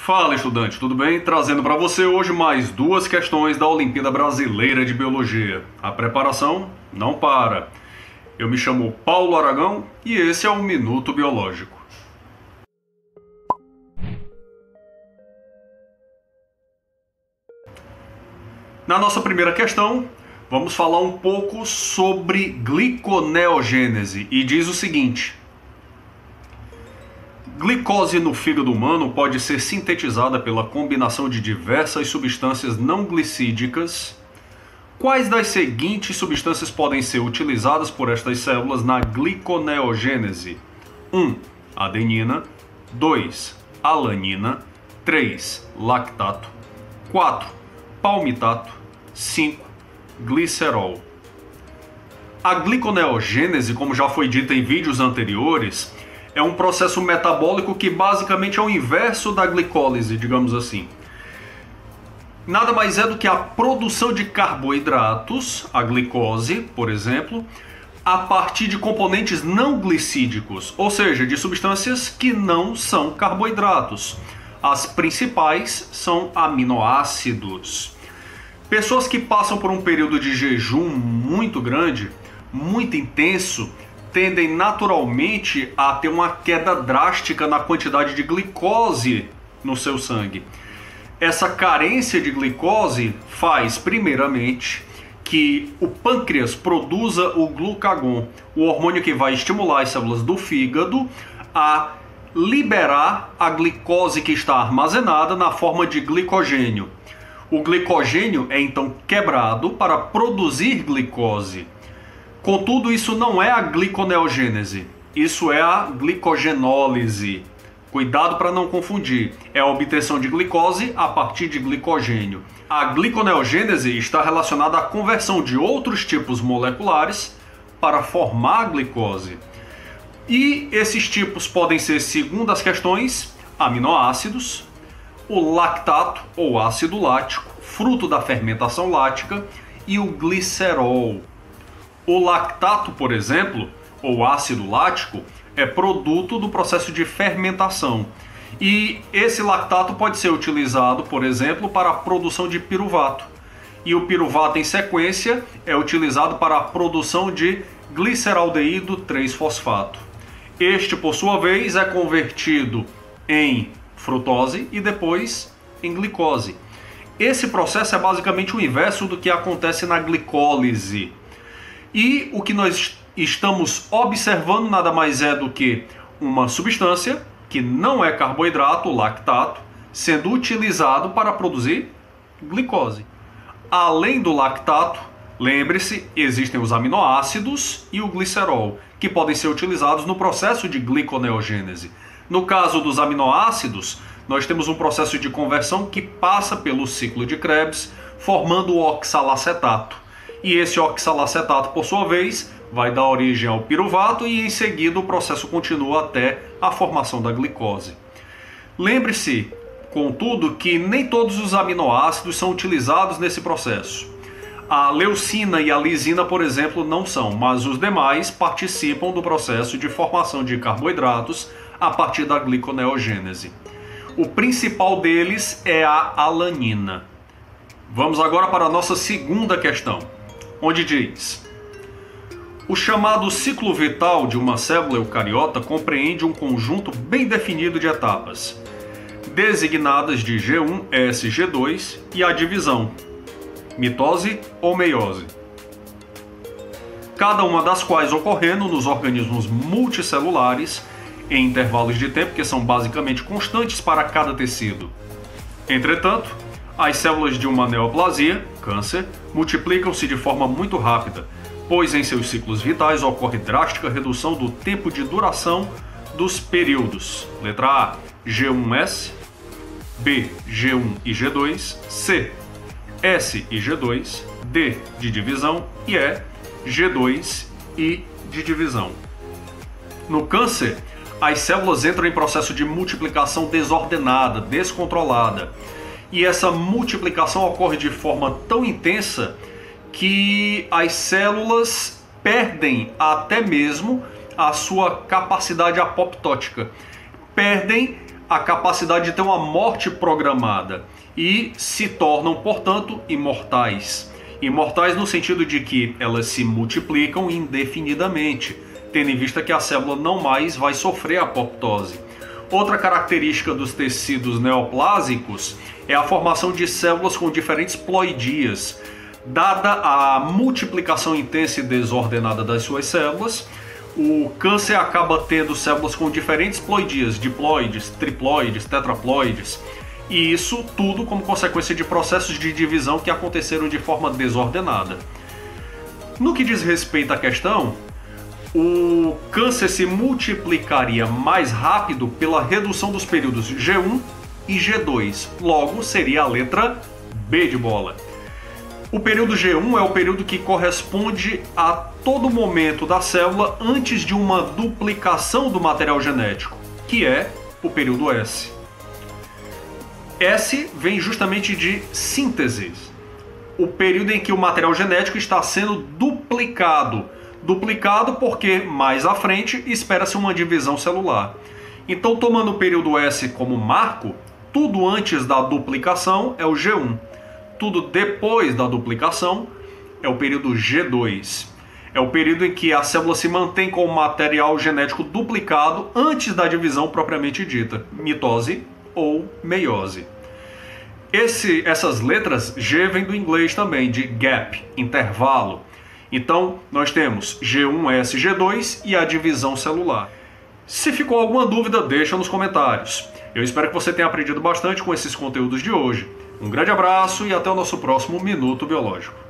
Fala, estudante, tudo bem? Trazendo para você hoje mais duas questões da Olimpíada Brasileira de Biologia. A preparação não para. Eu me chamo Paulo Aragão e esse é o Minuto Biológico. Na nossa primeira questão, vamos falar um pouco sobre gliconeogênese e diz o seguinte: glicose no fígado humano pode ser sintetizada pela combinação de diversas substâncias não glicídicas. Quais das seguintes substâncias podem ser utilizadas por estas células na gliconeogênese? 1. Adenina. 2. Alanina. 3. Lactato. 4. Palmitato. 5. Glicerol. A gliconeogênese, como já foi dito em vídeos anteriores, é um processo metabólico que basicamente é o inverso da glicólise, digamos assim. Nada mais é do que a produção de carboidratos, a glicose, por exemplo, a partir de componentes não glicídicos, ou seja, de substâncias que não são carboidratos. As principais são aminoácidos. Pessoas que passam por um período de jejum muito grande, muito intenso, tendem naturalmente a ter uma queda drástica na quantidade de glicose no seu sangue. Essa carência de glicose faz, primeiramente, que o pâncreas produza o glucagon, o hormônio que vai estimular as células do fígado a liberar a glicose que está armazenada na forma de glicogênio. O glicogênio é então quebrado para produzir glicose. Contudo, isso não é a gliconeogênese, isso é a glicogenólise. Cuidado para não confundir, é a obtenção de glicose a partir de glicogênio. A gliconeogênese está relacionada à conversão de outros tipos moleculares para formar a glicose. E esses tipos podem ser, segundo as questões, aminoácidos, o lactato ou ácido lático, fruto da fermentação lática, e o glicerol. O lactato, por exemplo, ou ácido lático, é produto do processo de fermentação. E esse lactato pode ser utilizado, por exemplo, para a produção de piruvato. E o piruvato, em sequência, é utilizado para a produção de gliceraldeído 3-fosfato. Este, por sua vez, é convertido em frutose e depois em glicose. Esse processo é basicamente o inverso do que acontece na glicólise. E o que nós estamos observando nada mais é do que uma substância que não é carboidrato, o lactato, sendo utilizado para produzir glicose. Além do lactato, lembre-se, existem os aminoácidos e o glicerol, que podem ser utilizados no processo de gliconeogênese. No caso dos aminoácidos, nós temos um processo de conversão que passa pelo ciclo de Krebs, formando o oxalacetato. E esse oxalacetato, por sua vez, vai dar origem ao piruvato e em seguida o processo continua até a formação da glicose. Lembre-se, contudo, que nem todos os aminoácidos são utilizados nesse processo. A leucina e a lisina, por exemplo, não são, mas os demais participam do processo de formação de carboidratos a partir da gliconeogênese. O principal deles é a alanina. Vamos agora para a nossa segunda questão, onde diz: o chamado ciclo vital de uma célula eucariota compreende um conjunto bem definido de etapas, designadas de G1, S, G2 e a divisão, mitose ou meiose, cada uma das quais ocorrendo nos organismos multicelulares em intervalos de tempo que são basicamente constantes para cada tecido. Entretanto, as células de uma neoplasia, câncer, multiplicam-se de forma muito rápida, pois em seus ciclos vitais ocorre drástica redução do tempo de duração dos períodos. Letra A, G1S, B, G1 e G2, C, S e G2, D de divisão e E, G2 e de divisão. No câncer, as células entram em processo de multiplicação desordenada, descontrolada. E essa multiplicação ocorre de forma tão intensa que as células perdem até mesmo a sua capacidade apoptótica. Perdem a capacidade de ter uma morte programada e se tornam, portanto, imortais. Imortais no sentido de que elas se multiplicam indefinidamente, tendo em vista que a célula não mais vai sofrer apoptose. Outra característica dos tecidos neoplásicos é a formação de células com diferentes ploidias. Dada a multiplicação intensa e desordenada das suas células, o câncer acaba tendo células com diferentes ploidias, diploides, triploides, tetraploides, e isso tudo como consequência de processos de divisão que aconteceram de forma desordenada. No que diz respeito à questão, o câncer se multiplicaria mais rápido pela redução dos períodos G1 e G2, logo seria a letra B de bola. O período G1 é o período que corresponde a todo momento da célula antes de uma duplicação do material genético, que é o período S. S vem justamente de síntese, o período em que o material genético está sendo duplicado. Duplicado porque, mais à frente, espera-se uma divisão celular. Então, tomando o período S como marco, tudo antes da duplicação é o G1. Tudo depois da duplicação é o período G2. É o período em que a célula se mantém com o material genético duplicado antes da divisão propriamente dita, mitose ou meiose. Essas letras G vêm do inglês também, de gap, intervalo. Então, nós temos G1, S, G2 e a divisão celular. Se ficou alguma dúvida, deixa nos comentários. Eu espero que você tenha aprendido bastante com esses conteúdos de hoje. Um grande abraço e até o nosso próximo Minuto Biológico.